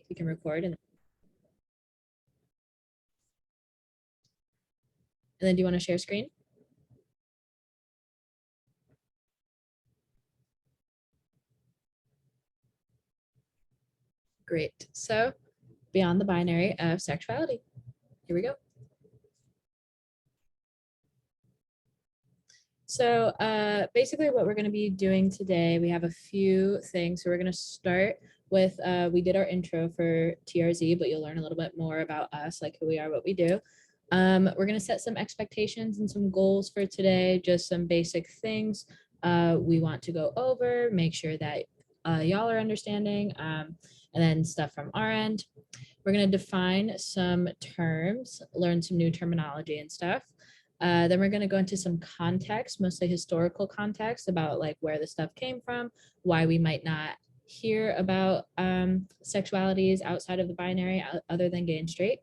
You can record and then do you want to share screen? Great. So beyond the binary of sexuality. Here we go. So basically what we're going to be doing today, we have a few things. So we're going to start with, we did our intro for TRZ, but you'll learn a little bit more about us, like who we are, what we do. We're going to set some expectations and some goals for today, just some basic things we want to go over, make sure that y'all are understanding, and then stuff from our end. We're going to define some terms, learn some new terminology and stuff. Then we're going to go into some context, mostly historical context about like where the stuff came from, why we might not hear about sexualities outside of the binary other than gay and straight.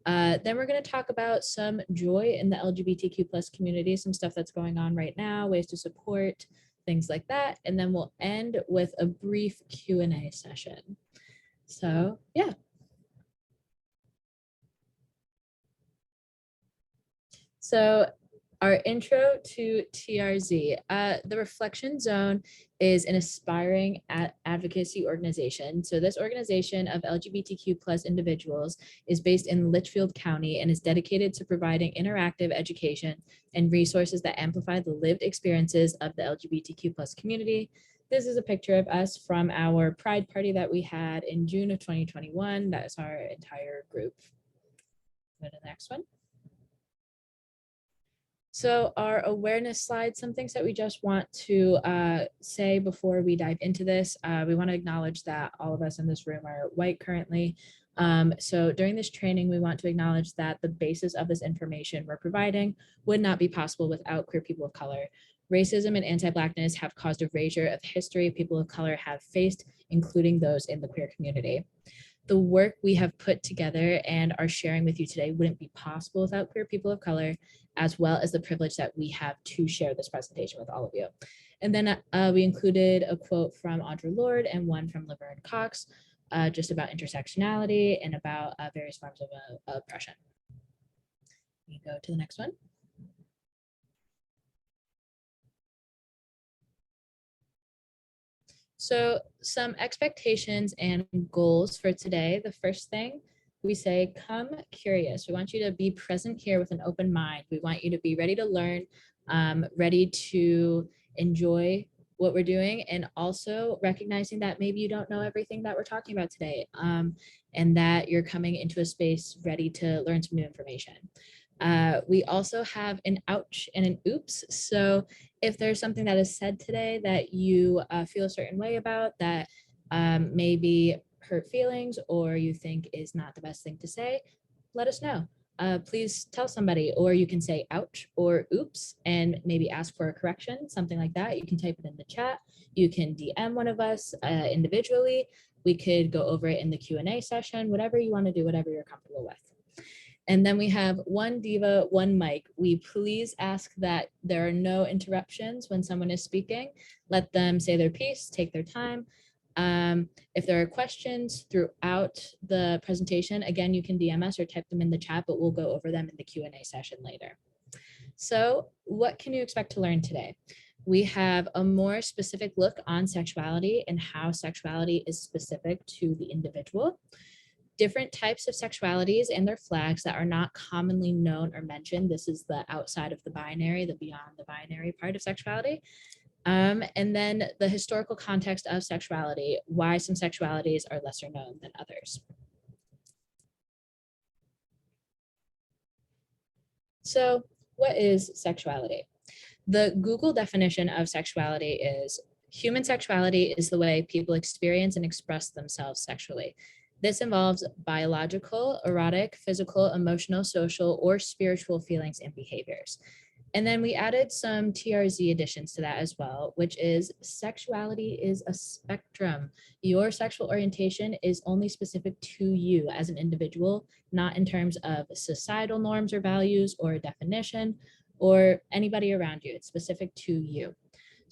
Then we're going to talk about some joy in the LGBTQ plus community, some stuff that's going on right now, ways to support, things like that. And then we'll end with a brief Q&A session. So yeah. So our intro to TRZ, the Reflection Zone is an aspiring advocacy organization. So this organization of LGBTQ plus individuals is based in Litchfield County and is dedicated to providing interactive education and resources that amplify the lived experiences of the LGBTQ plus community. This is a picture of us from our Pride party that we had in June of 2021. That is our entire group. Go to the next one. So our awareness slide, some things that we just want to say before we dive into this. We want to acknowledge that all of us in this room are white currently. So during this training, we want to acknowledge that the basis of this information we're providing would not be possible without queer people of color. Racism and anti-Blackness have caused erasure of history people of color have faced, including those in the queer community. The work we have put together and are sharing with you today wouldn't be possible without queer people of color, as well as the privilege that we have to share this presentation with all of you. And then we included a quote from Audre Lorde and one from Laverne Cox, just about intersectionality and about various forms of oppression. We go to the next one. So some expectations and goals for today. The first thing we say, come curious. We want you to be present here with an open mind. We want you to be ready to learn, ready to enjoy what we're doing, and also recognizing that maybe you don't know everything that we're talking about today, and that you're coming into a space ready to learn some new information. We also have an ouch and an oops. So if there's something that is said today that you feel a certain way about, that maybe hurt feelings or you think is not the best thing to say, let us know. Please tell somebody, or you can say ouch or oops and maybe ask for a correction, something like that. You can type it in the chat. You can DM one of us individually. We could go over it in the Q&A session, whatever you want to do, whatever you're comfortable with. And then we have one diva, one mic. We please ask that there are no interruptions when someone is speaking. Let them say their piece, take their time. If there are questions throughout the presentation, again, you can DM us or type them in the chat, but we'll go over them in the Q&A session later. So what can you expect to learn today? We have a more specific look on sexuality and how sexuality is specific to the individual. Different types of sexualities and their flags that are not commonly known or mentioned. This is the outside of the binary, the beyond the binary part of sexuality. And then the historical context of sexuality, why some sexualities are lesser known than others. So what is sexuality? The Google definition of sexuality is human sexuality is the way people experience and express themselves sexually. This involves biological, erotic, physical, emotional, social, or spiritual feelings and behaviors. And then we added some TRZ additions to that as well, which is sexuality is a spectrum. Your sexual orientation is only specific to you as an individual, not in terms of societal norms or values or definition or anybody around you. It's specific to you.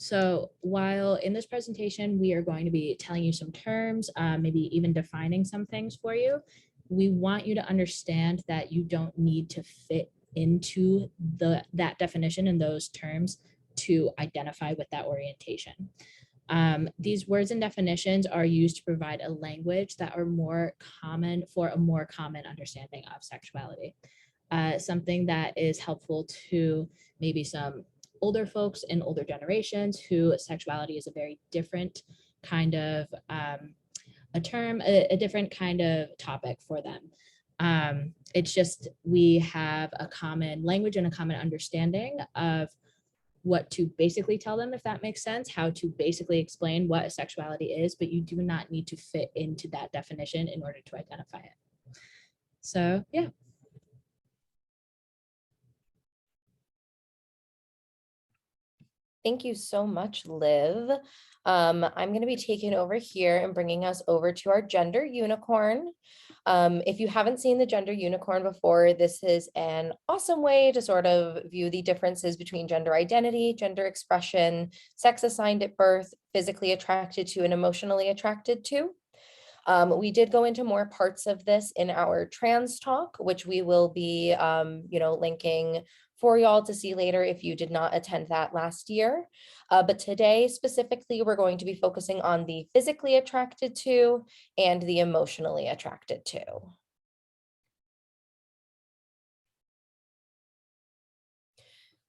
So while in this presentation, we are going to be telling you some terms, maybe even defining some things for you, we want you to understand that you don't need to fit into that definition and those terms to identify with that orientation. These words and definitions are used to provide a language that are more common for a more common understanding of sexuality. Something that is helpful to maybe some older folks in older generations who sexuality is a very different kind of a term, a different kind of topic for them. It's just we have a common language and a common understanding of what to basically tell them, if that makes sense, how to basically explain what sexuality is, but you do not need to fit into that definition in order to identify it. So, yeah. Thank you so much, Liv. I'm going to be taking over here and bringing us over to our gender unicorn. If you haven't seen the gender unicorn before, this is an awesome way to sort of view the differences between gender identity, gender expression, sex assigned at birth, physically attracted to, and emotionally attracted to. We did go into more parts of this in our trans talk, which we will be, linking for y'all to see later if you did not attend that last year. But today specifically, we're going to be focusing on the physically attracted to and the emotionally attracted to.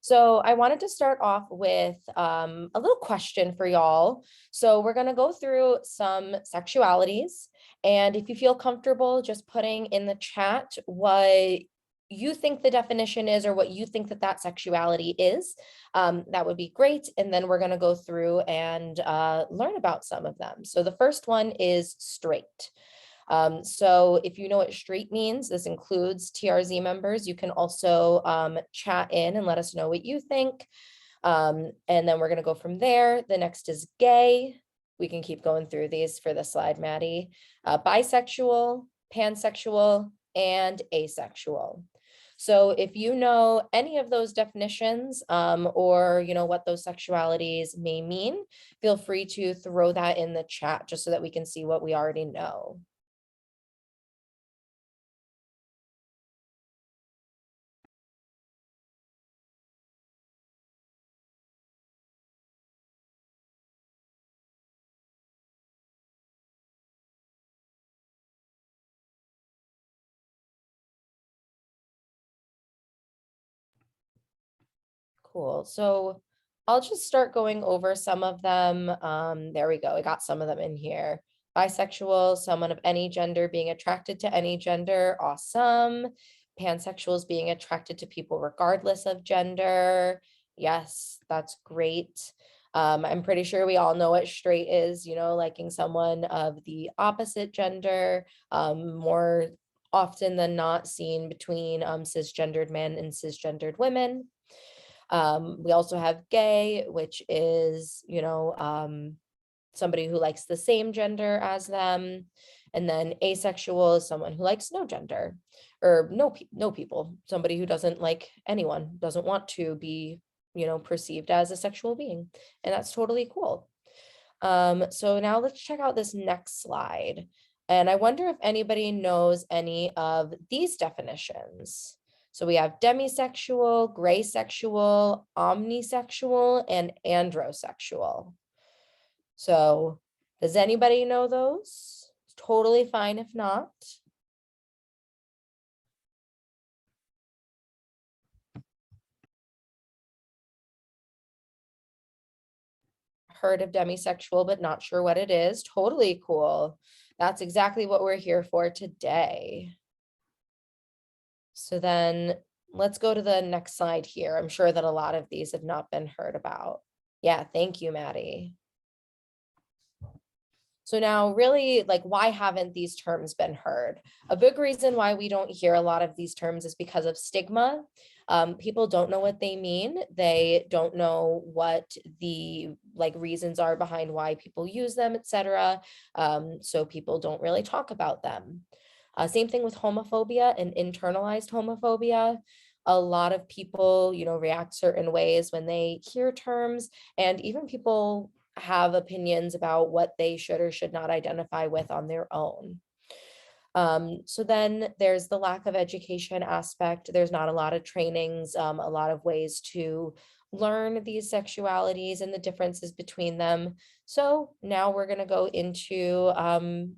So I wanted to start off with a little question for y'all. So we're going to go through some sexualities. And if you feel comfortable just putting in the chat what you think the definition is or what you think that sexuality is, that would be great. And then we're going to go through and learn about some of them. So the first one is straight. So if you know what straight means, this includes TRZ members. You can also chat in and let us know what you think. And then we're going to go from there. The next is gay. We can keep going through these for the slide, Maddie. Bisexual, pansexual, and asexual. So if you know any of those definitions or what those sexualities may mean, feel free to throw that in the chat just so that we can see what we already know. Cool. So I'll just start going over some of them. There we go. I got some of them in here. Bisexual, someone of any gender being attracted to any gender. Awesome. Pansexuals being attracted to people regardless of gender. Yes, that's great. I'm pretty sure we all know what straight is, liking someone of the opposite gender, more often than not seen between cisgendered men and cisgendered women. We also have gay, which is, somebody who likes the same gender as them. And then asexual is someone who likes no gender or no people, somebody who doesn't like anyone, doesn't want to be, perceived as a sexual being. And that's totally cool. So now let's check out this next slide. And I wonder if anybody knows any of these definitions. So we have demisexual, gray sexual, omnisexual, and androsexual. So does anybody know those? It's totally fine if not. Heard of demisexual, but not sure what it is. Totally cool. That's exactly what we're here for today. So then let's go to the next slide here. I'm sure that a lot of these have not been heard about. Yeah, thank you, Maddie. So now really, why haven't these terms been heard? A big reason why we don't hear a lot of these terms is because of stigma. People don't know what they mean. They don't know what the reasons are behind why people use them, etc. So people don't really talk about them. Same thing with homophobia and internalized homophobia. A lot of people, react certain ways when they hear terms, and even people have opinions about what they should or should not identify with on their own. So then there's the lack of education aspect. There's not a lot of trainings, a lot of ways to learn these sexualities and the differences between them. So now we're going to go into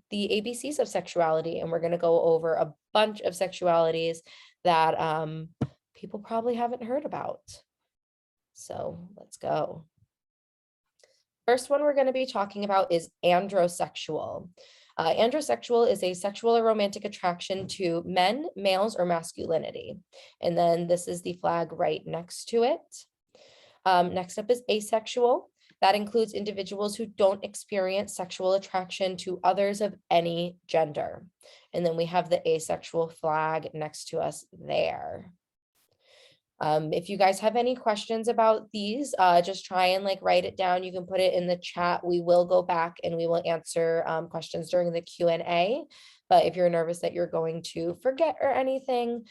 the ABCs of sexuality, and we're going to go over a bunch of sexualities that people probably haven't heard about. So let's go. First one we're going to be talking about is androsexual. Androsexual is a sexual or romantic attraction to men, males, or masculinity. And then this is the flag right next to it. Next up is asexual. That includes individuals who don't experience sexual attraction to others of any gender. And then we have the asexual flag next to us there. If you guys have any questions about these, just try and write it down. You can put it in the chat. We will go back and we will answer questions during the Q&A. But if you're nervous that you're going to forget or anything,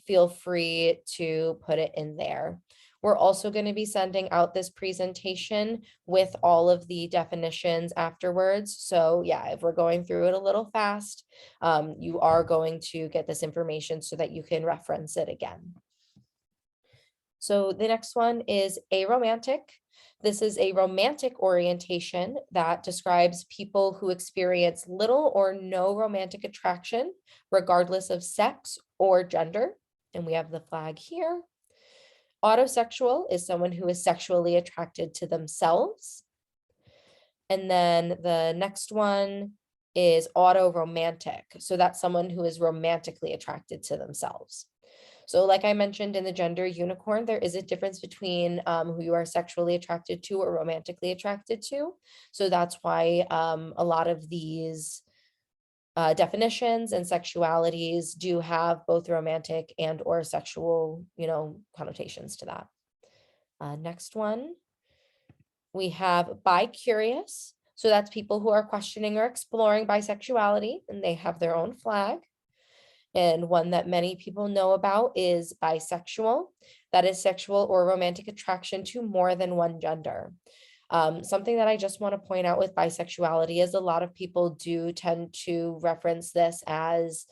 feel free to put it in there. We're also going to be sending out this presentation with all of the definitions afterwards. So yeah, if we're going through it a little fast, you are going to get this information so that you can reference it again. So the next one is aromantic. This is a romantic orientation that describes people who experience little or no romantic attraction, regardless of sex or gender. And we have the flag here. Autosexual is someone who is sexually attracted to themselves. And then the next one is autoromantic. So that's someone who is romantically attracted to themselves. So like I mentioned in the gender unicorn, there is a difference between who you are sexually attracted to or romantically attracted to. So that's why a lot of these definitions and sexualities do have both romantic and or sexual, connotations to that. Next one, we have bi-curious. So that's people who are questioning or exploring bisexuality, and they have their own flag. And one that many people know about is bisexual. That is sexual or romantic attraction to more than one gender. Something that I just want to point out with bisexuality is a lot of people do tend to reference this as,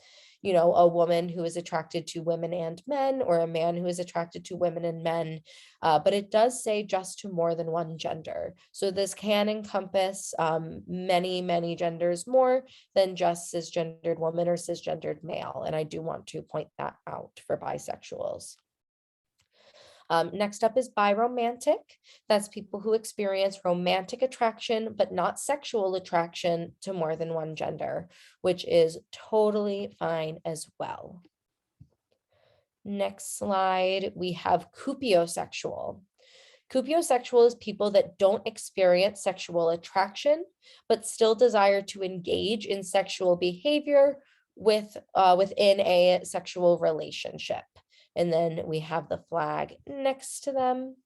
a woman who is attracted to women and men, or a man who is attracted to women and men. But it does say just to more than one gender. So this can encompass many, many genders more than just cisgendered woman or cisgendered male. And I do want to point that out for bisexuals. Next up is biromantic. That's people who experience romantic attraction, but not sexual attraction to more than one gender, which is totally fine as well. Next slide, we have cupiosexual. Cupiosexual is people that don't experience sexual attraction, but still desire to engage in sexual behavior within a sexual relationship. And then we have the flag next to them.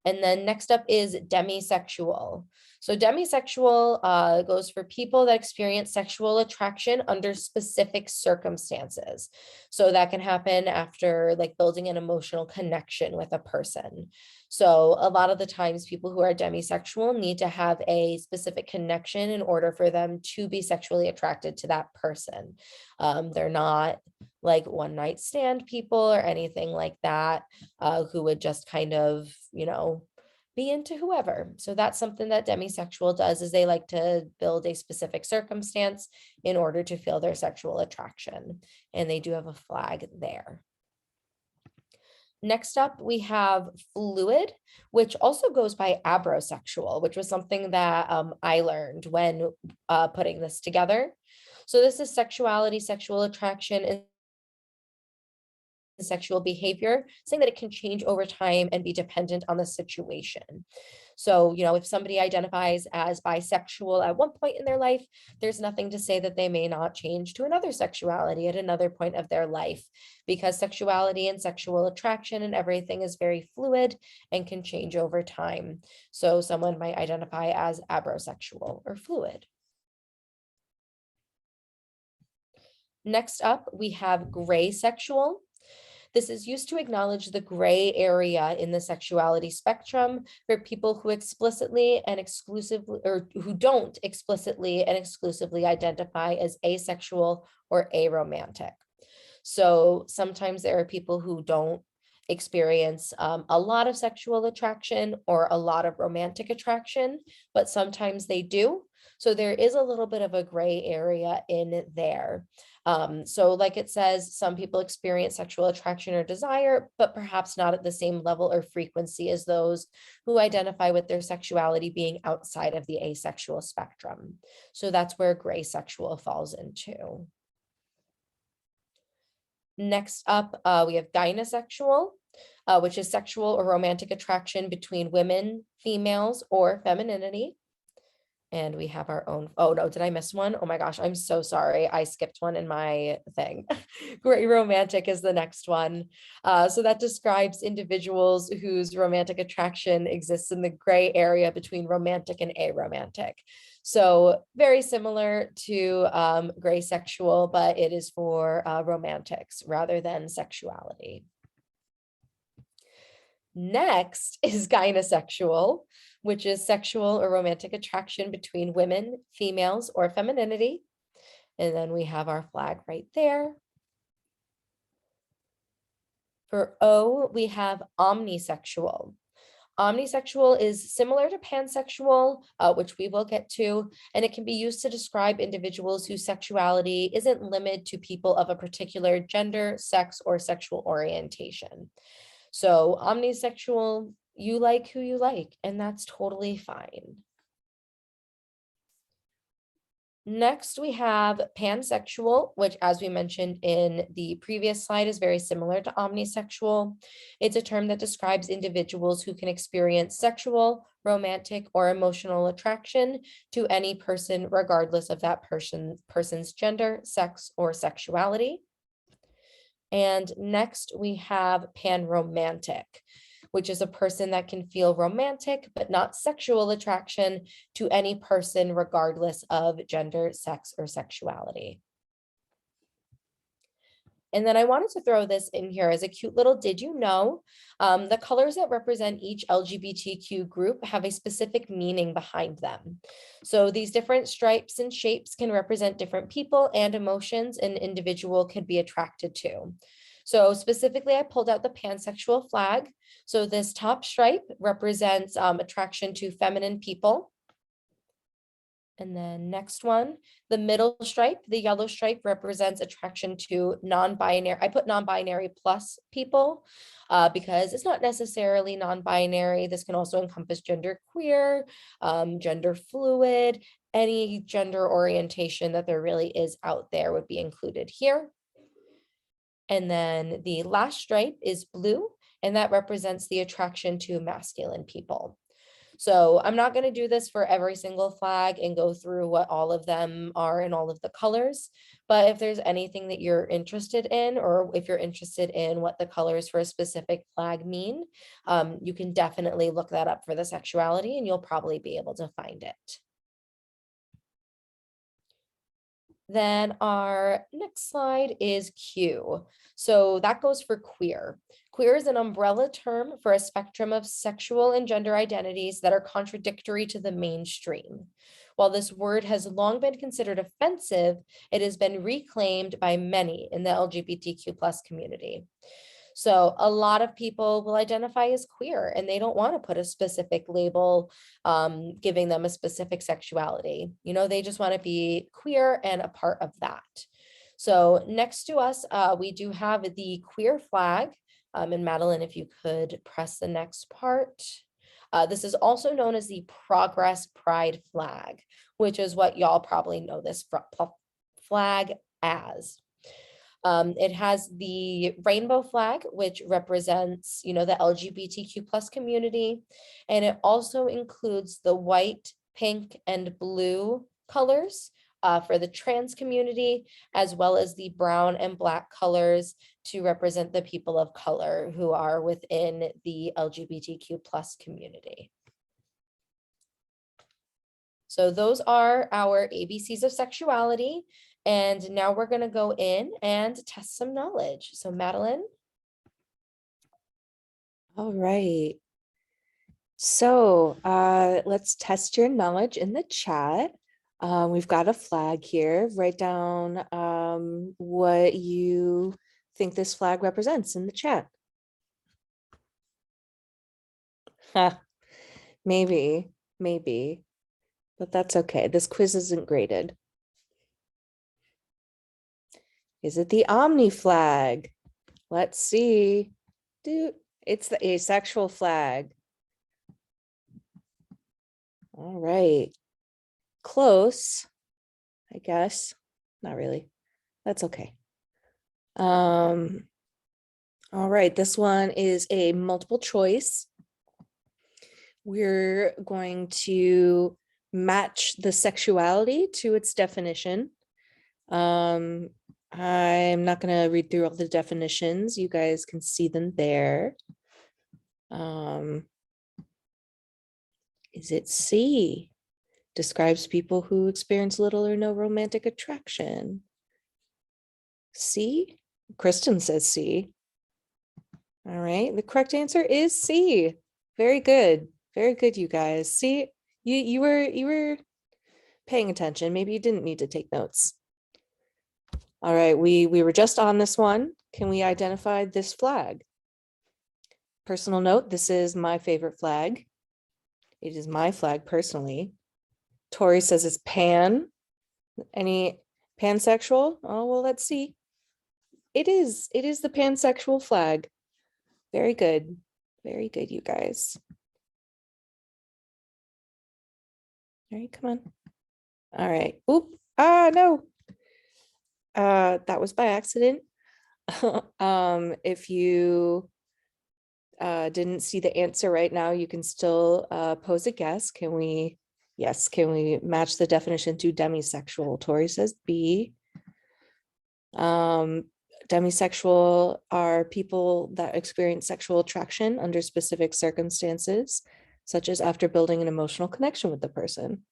And then next up is demisexual. So demisexual goes for people that experience sexual attraction under specific circumstances. So that can happen after building an emotional connection with a person. So a lot of the times people who are demisexual need to have a specific connection in order for them to be sexually attracted to that person. They're not one night stand people or anything like that, who would just kind of, be into whoever. So that's something that demisexual does, is they like to build a specific circumstance in order to feel their sexual attraction. And they do have a flag there. Next up, we have fluid, which also goes by abrosexual, which was something that I learned when putting this together. So this is sexuality, sexual attraction, and sexual behavior, saying that it can change over time and be dependent on the situation. So, if somebody identifies as bisexual at one point in their life, there's nothing to say that they may not change to another sexuality at another point of their life, because sexuality and sexual attraction and everything is very fluid and can change over time. So someone might identify as abrosexual or fluid. Next up, we have gray sexual. This is used to acknowledge the gray area in the sexuality spectrum for people who explicitly and exclusively, or who don't explicitly and exclusively identify as asexual or aromantic. So sometimes there are people who don't experience a lot of sexual attraction or a lot of romantic attraction, but sometimes they do. So there is a little bit of a gray area in there. So like it says, some people experience sexual attraction or desire, but perhaps not at the same level or frequency as those who identify with their sexuality being outside of the asexual spectrum. So that's where gray sexual falls into. Next up, we have gynosexual, which is sexual or romantic attraction between women, females, or femininity. And we have our own, oh no, did I miss one? Oh my gosh, I'm so sorry. I skipped one in my thing. Gray romantic is the next one. So that describes individuals whose romantic attraction exists in the gray area between romantic and aromantic. So very similar to gray sexual, but it is for romantics rather than sexuality. Next is gynosexual, which is sexual or romantic attraction between women, females, or femininity. And then we have our flag right there. For O, we have omnisexual. Omnisexual is similar to pansexual, which we will get to, and it can be used to describe individuals whose sexuality isn't limited to people of a particular gender, sex, or sexual orientation. So omnisexual, you like who you like, and that's totally fine. Next, we have pansexual, which, as we mentioned in the previous slide, is very similar to omnisexual. It's a term that describes individuals who can experience sexual, romantic, or emotional attraction to any person, regardless of that person's gender, sex, or sexuality. And next, we have panromantic, which is a person that can feel romantic but not sexual attraction to any person regardless of gender, sex, or sexuality. And then I wanted to throw this in here as a cute little did you know? The colors that represent each LGBTQ group have a specific meaning behind them. So these different stripes and shapes can represent different people and emotions an individual could be attracted to. So specifically, I pulled out the pansexual flag. So this top stripe represents attraction to feminine people. And then next one, the middle stripe, the yellow stripe represents attraction to non-binary. I put non-binary plus people because it's not necessarily non-binary. This can also encompass gender queer, gender fluid, any gender orientation that there really is out there would be included here. And then the last stripe is blue, and that represents the attraction to masculine people. So I'm not going to do this for every single flag and go through what all of them are and all of the colors. But if there's anything that you're interested in, or if you're interested in what the colors for a specific flag mean, you can definitely look that up for the sexuality and you'll probably be able to find it. Then our next slide is Q. So that goes for queer. Queer is an umbrella term for a spectrum of sexual and gender identities that are contradictory to the mainstream. While this word has long been considered offensive, it has been reclaimed by many in the LGBTQ plus community. So a lot of people will identify as queer and they don't want to put a specific label giving them a specific sexuality. You know, they just want to be queer and a part of that. So next to us, we do have the queer flag. And Madeline, if you could press the next part. This is also known as the Progress Pride flag, which is what y'all probably know this flag as. It has the rainbow flag, which represents, you know, the LGBTQ plus community. And it also includes the white, pink, and blue colors for the trans community, as well as the brown and black colors to represent the people of color who are within the LGBTQ plus community. So those are our ABCs of sexuality. And now we're going to go in and test some knowledge. So Madeline. All right. So let's test your knowledge in the chat. We've got a flag here. Write down what you think this flag represents in the chat. Maybe, but that's okay. This quiz isn't graded. Is it the Omni flag? Let's see. It's the asexual flag. All right. Close, I guess. Not really. That's okay. All right, this one is a multiple choice. We're going to match the sexuality to its definition. I'm not going to read through all the definitions. You guys can see them there. Is it C? Describes people who experience little or no romantic attraction. C? Kristen says C. All right, the correct answer is C. Very good. Very good, you guys. See, you were paying attention. Maybe you didn't need to take notes. All right, we were just on this one. Can we identify this flag? Personal note, this is my favorite flag. It is my flag personally. Tori says it's pan. Any pansexual? Oh, well, let's see. It is the pansexual flag. Very good. Very good, you guys. All right, come on. All right. Oop. No. That was by accident. If you didn't see the answer right now, you can still pose a guess. Can we match the definition to demisexual? Tori says B. Demisexual are people that experience sexual attraction under specific circumstances, such as after building an emotional connection with the person.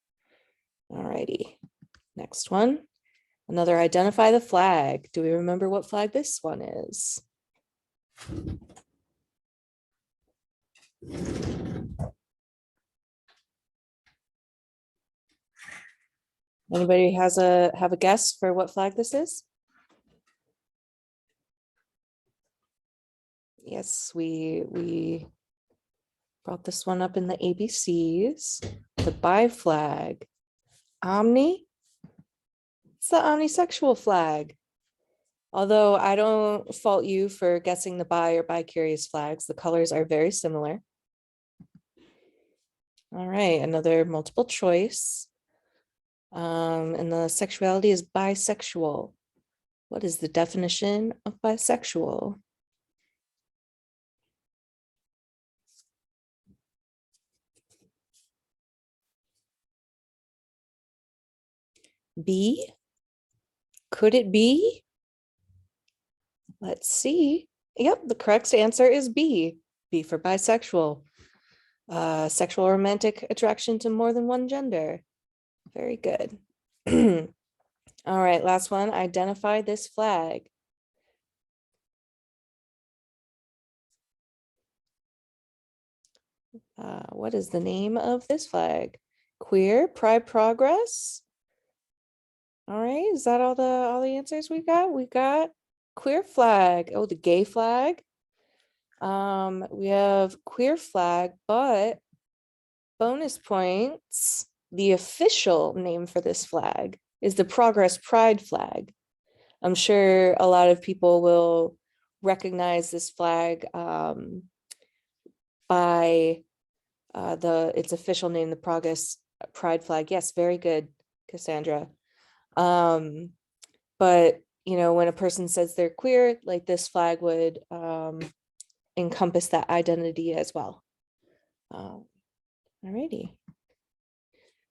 All righty, next one. Another identify the flag. Do we remember what flag this one is? Anybody have a guess for what flag this is? Yes, we brought this one up in the ABCs. The bi flag. Omni. It's the omnisexual flag. Although I don't fault you for guessing the bi or bi-curious flags. The colors are very similar. All right, another multiple choice. And the sexuality is bisexual. What is the definition of bisexual? B? Could it be? Let's see. Yep, the correct answer is B. B for bisexual. Sexual or romantic attraction to more than one gender. Very good. All right, last one. Identify this flag. What is the name of this flag? Queer, Pride, Progress. All right, is that all the answers we got? We got queer flag. Oh, the gay flag. We have queer flag, but bonus points. The official name for this flag is the Progress Pride flag. I'm sure a lot of people will recognize this flag by its official name, the Progress Pride flag. Yes, very good, Cassandra. But you know, when a person says they're queer, like this flag would encompass that identity as well. Alrighty.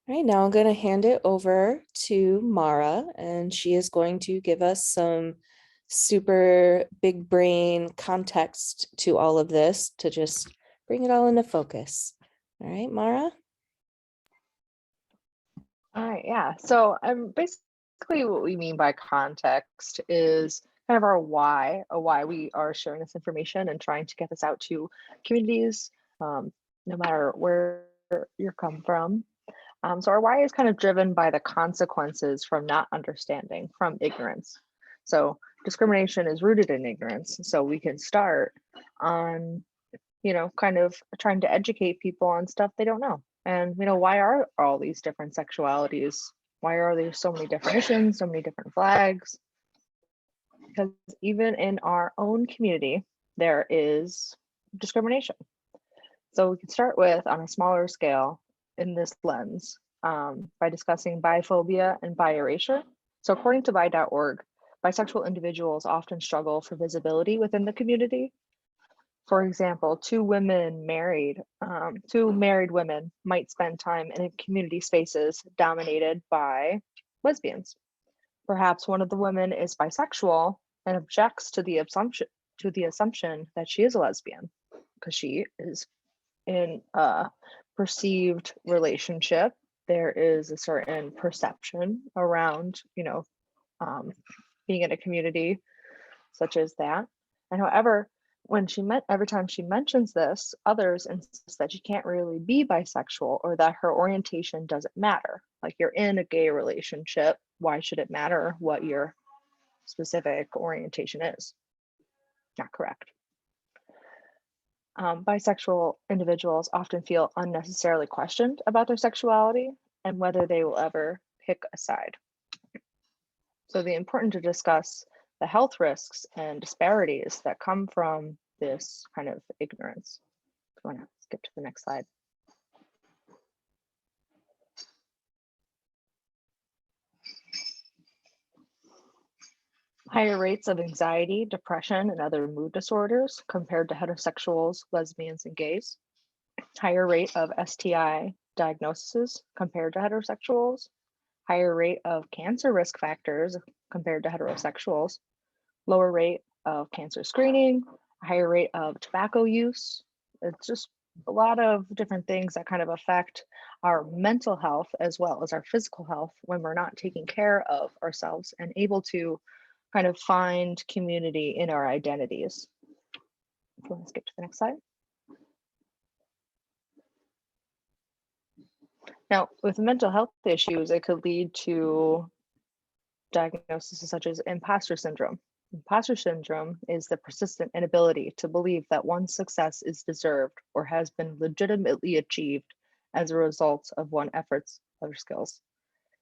All right, now I'm going to hand it over to Mara, and she is going to give us some super big brain context to all of this to just bring it all into focus. All right, Mara. All right, yeah. So basically what we mean by context is kind of our why, why we are sharing this information and trying to get this out to communities, no matter where you come from. So our why is kind of driven by the consequences from not understanding, from ignorance. So discrimination is rooted in ignorance. So we can start on, kind of trying to educate people on stuff they don't know. And, why are all these different sexualities? Why are there so many definitions, so many different flags? Because even in our own community, there is discrimination. So we can start with, on a smaller scale in this lens, by discussing biphobia and bi-erasure. So according to bi.org, bisexual individuals often struggle for visibility within the community. For example, two married women might spend time in community spaces dominated by lesbians. Perhaps one of the women is bisexual and objects to the assumption that she is a lesbian because she is in a perceived relationship. There is a certain perception around, being in a community such as that. And however, every time she mentions this, others insist that she can't really be bisexual or that her orientation doesn't matter. Like, you're in a gay relationship, why should it matter what your specific orientation is? Not correct. Bisexual individuals often feel unnecessarily questioned about their sexuality and whether they will ever pick a side. So it's important to discuss the health risks and disparities that come from this kind of ignorance. I want to skip to the next slide. Higher rates of anxiety, depression, and other mood disorders compared to heterosexuals, lesbians, and gays. Higher rate of STI diagnoses compared to heterosexuals. Higher rate of cancer risk factors compared to heterosexuals. Lower rate of cancer screening, higher rate of tobacco use. It's just a lot of different things that kind of affect our mental health as well as our physical health when we're not taking care of ourselves and able to kind of find community in our identities. If you want to skip to the next slide. Now, with mental health issues, it could lead to diagnoses such as imposter syndrome. Imposter syndrome is the persistent inability to believe that one's success is deserved or has been legitimately achieved as a result of one's efforts or skills.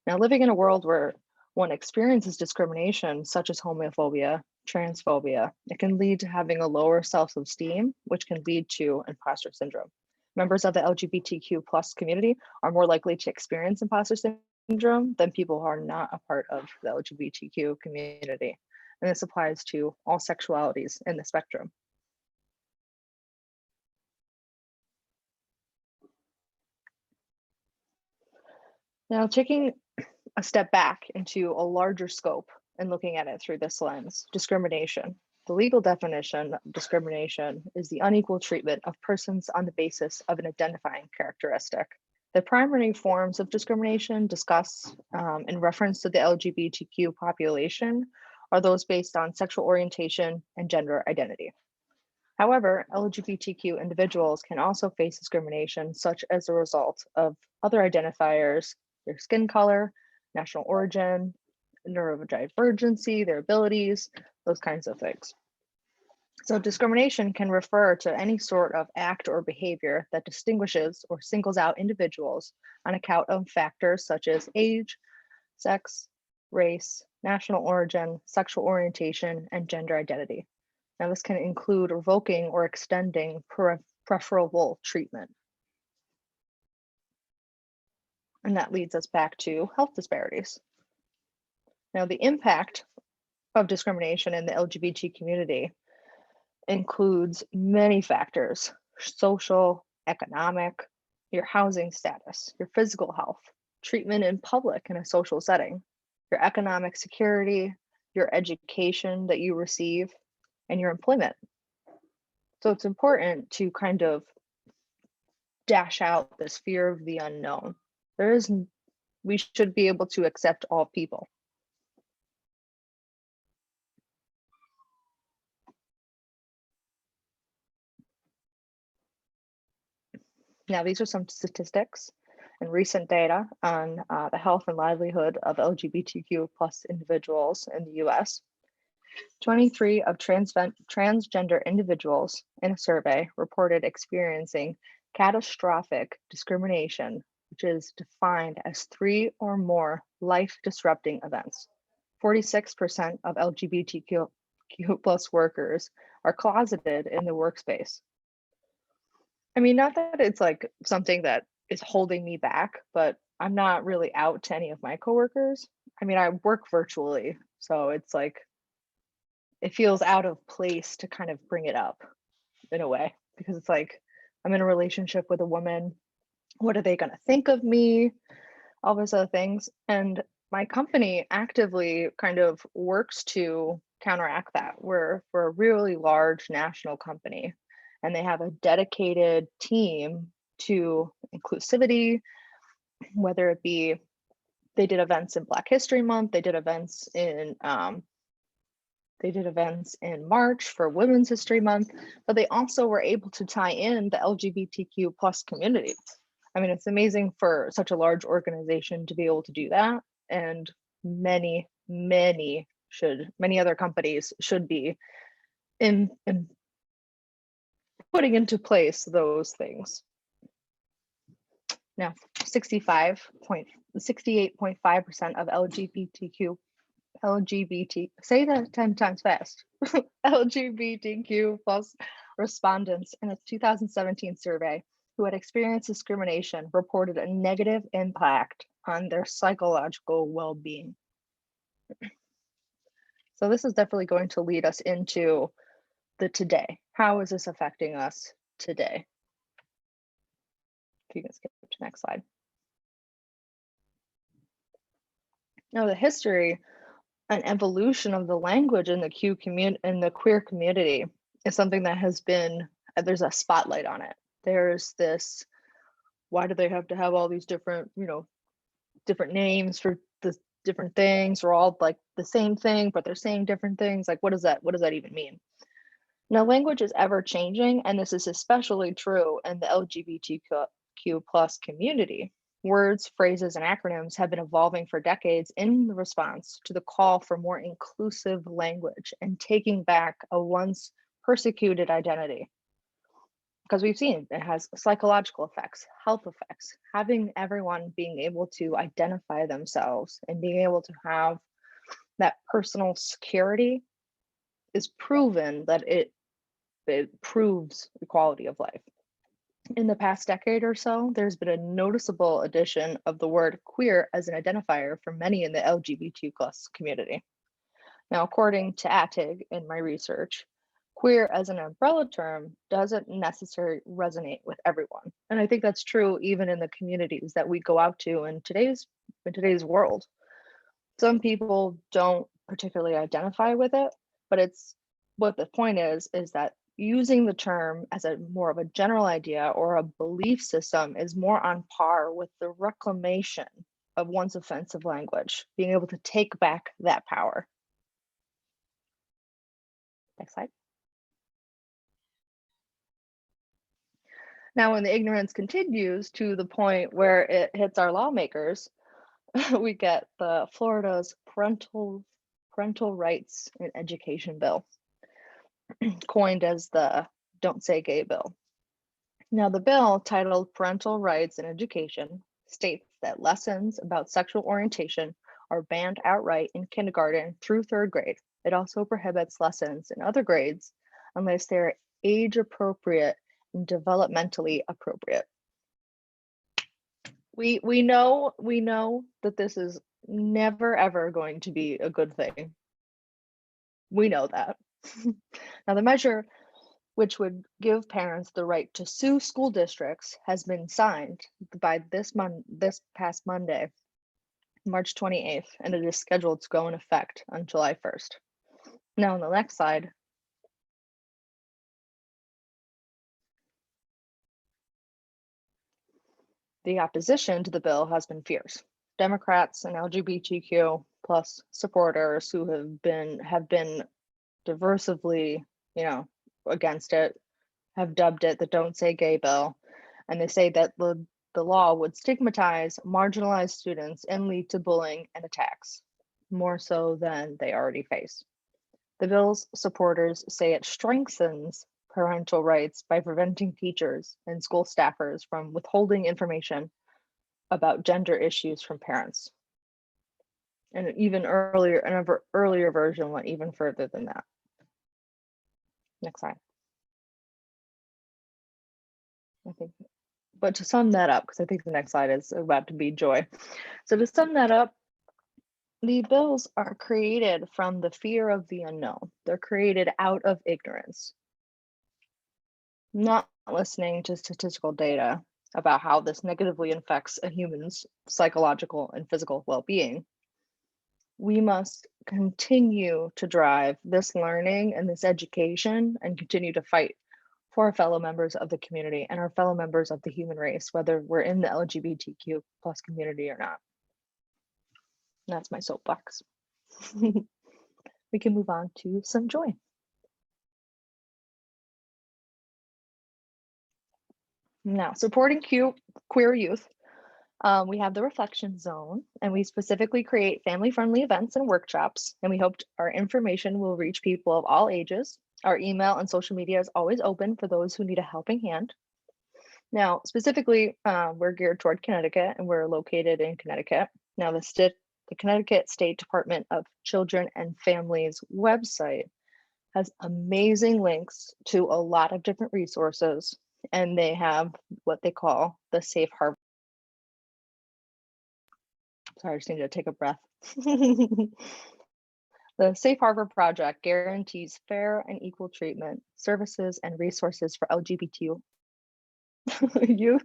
Now, living in a world where one experiences discrimination, such as homophobia, transphobia, it can lead to having a lower self-esteem, which can lead to imposter syndrome. Members of the LGBTQ plus community are more likely to experience imposter syndrome than people who are not a part of the LGBTQ community. And this applies to all sexualities in the spectrum. Now, taking a step back into a larger scope and looking at it through this lens, discrimination. The legal definition of discrimination is the unequal treatment of persons on the basis of an identifying characteristic. The primary forms of discrimination discussed in reference to the LGBTQ population are those based on sexual orientation and gender identity. However, LGBTQ individuals can also face discrimination such as a result of other identifiers, their skin color, national origin, neurodivergency, their abilities, those kinds of things. So discrimination can refer to any sort of act or behavior that distinguishes or singles out individuals on account of factors such as age, sex, race, national origin, sexual orientation, and gender identity. Now, this can include revoking or extending preferable treatment. And that leads us back to health disparities. Now, the impact of discrimination in the LGBT community includes many factors: social, economic, your housing status, your physical health, treatment in public in a social setting, your economic security, your education that you receive, and your employment. So it's important to kind of dash out this fear of the unknown. There is we should be able to accept all people. Now, these are some statistics and recent data on the health and livelihood of LGBTQ plus individuals in the US. 23 of transgender individuals in a survey reported experiencing catastrophic discrimination, which is defined as 3 or more life-disrupting events. 46% of LGBTQ plus workers are closeted in the workspace. I mean, not that it's like something that is holding me back, but I'm not really out to any of my coworkers. I mean, I work virtually, so it's like, it feels out of place to kind of bring it up in a way, because it's like, I'm in a relationship with a woman. What are they going to think of me? All those other things. And my company actively kind of works to counteract that. We're a really large national company, and they have a dedicated team to inclusivity, whether it be they did events in Black History Month, they did events in March for Women's History Month, but they also were able to tie in the LGBTQ plus community. I mean, it's amazing for such a large organization to be able to do that, and many other companies should be in putting into place those things. Now, 68.5% of LGBT, say that 10 times fast, LGBTQ plus respondents in a 2017 survey who had experienced discrimination reported a negative impact on their psychological well-being. So this is definitely going to lead us into the today. How is this affecting us today? If you can skip to the next slide. Now, the history and evolution of the language in the queer community is something that has been, there's a spotlight on it. There's this, why do they have to have all these different, different names for the different things? We're all like the same thing, but they're saying different things. Like, what does that even mean? Now, language is ever changing, and this is especially true in the LGBTQ plus community. Words, phrases, and acronyms have been evolving for decades in response to the call for more inclusive language and taking back a once persecuted identity. Because we've seen it has psychological effects, health effects, having everyone being able to identify themselves and being able to have that personal security is proven that it proves the quality of life. In the past decade or so, there's been a noticeable addition of the word queer as an identifier for many in the LGBT plus community. Now, according to ATIG in my research, queer as an umbrella term doesn't necessarily resonate with everyone. And I think that's true even in the communities that we go out to in today's world. Some people don't particularly identify with it, but it's what the point is that using the term as a more of a general idea or a belief system is more on par with the reclamation of one's offensive language, being able to take back that power. Next slide. Now, when the ignorance continues to the point where it hits our lawmakers, we get the Florida's parental rights in education bill, coined as the Don't Say Gay bill. Now, the bill, titled Parental Rights in Education, states that lessons about sexual orientation are banned outright in kindergarten through 3rd grade. It also prohibits lessons in other grades unless they're age appropriate and developmentally appropriate. We know that this is never ever going to be a good thing. We know that. Now, the measure, which would give parents the right to sue school districts, has been signed by this past Monday, March 28th, and it is scheduled to go in effect on July 1st. Now, on the next slide, the opposition to the bill has been fierce. Democrats and LGBTQ plus supporters who have been diversively, against it, have dubbed it the Don't Say Gay bill. And they say that the law would stigmatize marginalized students and lead to bullying and attacks, more so than they already face. The bill's supporters say it strengthens parental rights by preventing teachers and school staffers from withholding information about gender issues from parents. And an earlier version went even further than that. Next slide. I think, but to sum that up, because I think the next slide is about to be joy. So to sum that up, the bills are created from the fear of the unknown. They're created out of ignorance, not listening to statistical data about how this negatively affects a human's psychological and physical well-being. We must continue to drive this learning and this education and continue to fight for our fellow members of the community and our fellow members of the human race, whether we're in the LGBTQ plus community or not. And that's my soapbox. We can move on to some joy. Now, supporting queer youth, we have the Reflection Zone, and we specifically create family-friendly events and workshops, and we hope our information will reach people of all ages. Our email and social media is always open for those who need a helping hand. Now, specifically, we're geared toward Connecticut, and we're located in Connecticut. Now, the Connecticut State Department of Children and Families website has amazing links to a lot of different resources, and they have what they call the Safe Harbor. Sorry, I just need to take a breath. The Safe Harbor Project guarantees fair and equal treatment, services, and resources for LGBT youth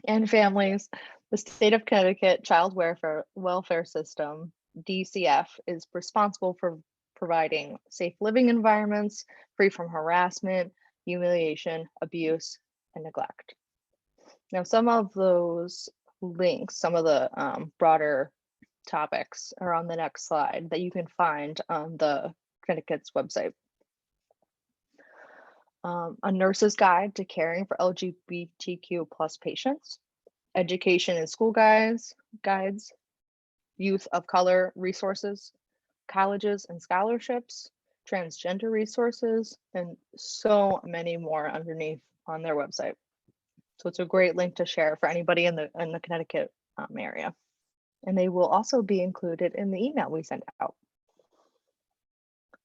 and families. The state of Connecticut Child Welfare System, DCF, is responsible for providing safe living environments free from harassment, humiliation, abuse, and neglect. Now, some of those links, some of the broader topics are on the next slide that you can find on the Connecticut's website. A nurse's guide to caring for LGBTQ plus patients, education and school guides, youth of color resources, colleges and scholarships, transgender resources, and so many more underneath on their website. So it's a great link to share for anybody in the Connecticut area. And they will also be included in the email we send out.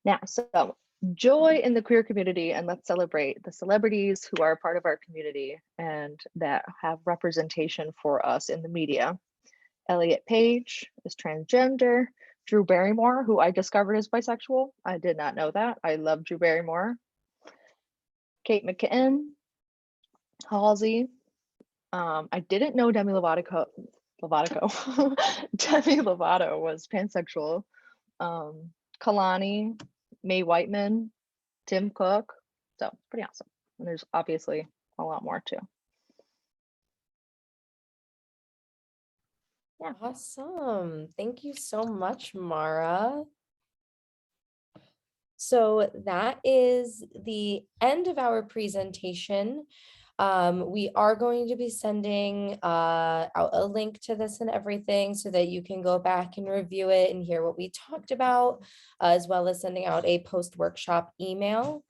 Now, so joy in the queer community, and let's celebrate the celebrities who are part of our community and that have representation for us in the media. Elliot Page is transgender. Drew Barrymore, who I discovered is bisexual. I did not know that. I love Drew Barrymore. Kate McKinnon, Halsey. I didn't know Demi Lovato Demi Lovato was pansexual. Kalani, Mae Whiteman, Tim Cook. So it's pretty awesome. And there's obviously a lot more too. Yeah. Awesome. Thank you so much, Mara. So that is the end of our presentation. We are going to be sending out a link to this and everything so that you can go back and review it and hear what we talked about, as well as sending out a post-workshop email.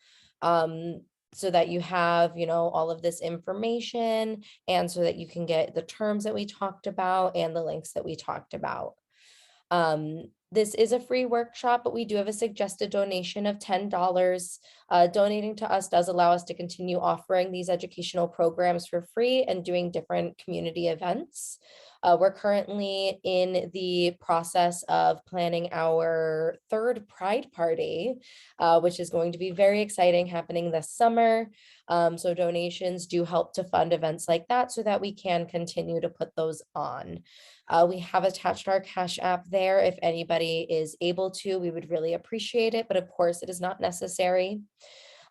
So that you have, all of this information, and so that you can get the terms that we talked about and the links that we talked about. This is a free workshop, but we do have a suggested donation of $10. Donating to us does allow us to continue offering these educational programs for free and doing different community events. We're currently in the process of planning our third Pride Party, which is going to be very exciting, happening this summer. So donations do help to fund events like that so that we can continue to put those on. We have attached our Cash App there. If anybody is able to, we would really appreciate it, but of course it is not necessary.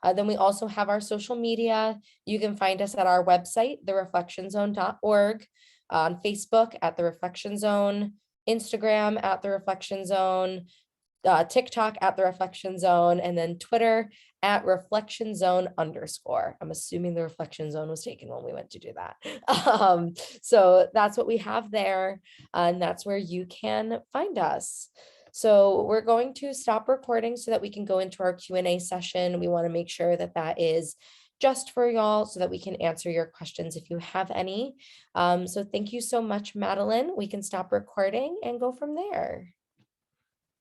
Then we also have our social media. You can find us at our website, thereflectionzone.org. on Facebook at The Reflection Zone, Instagram at The Reflection Zone, TikTok at The Reflection Zone, and then Twitter at Reflection Zone _. I'm assuming the Reflection Zone was taken when we went to do that. So that's what we have there, and that's where you can find us. So we're going to stop recording so that we can go into our Q&A session. We want to make sure that that is just for y'all so that we can answer your questions if you have any. So thank you so much, Madeline. We can stop recording and go from there.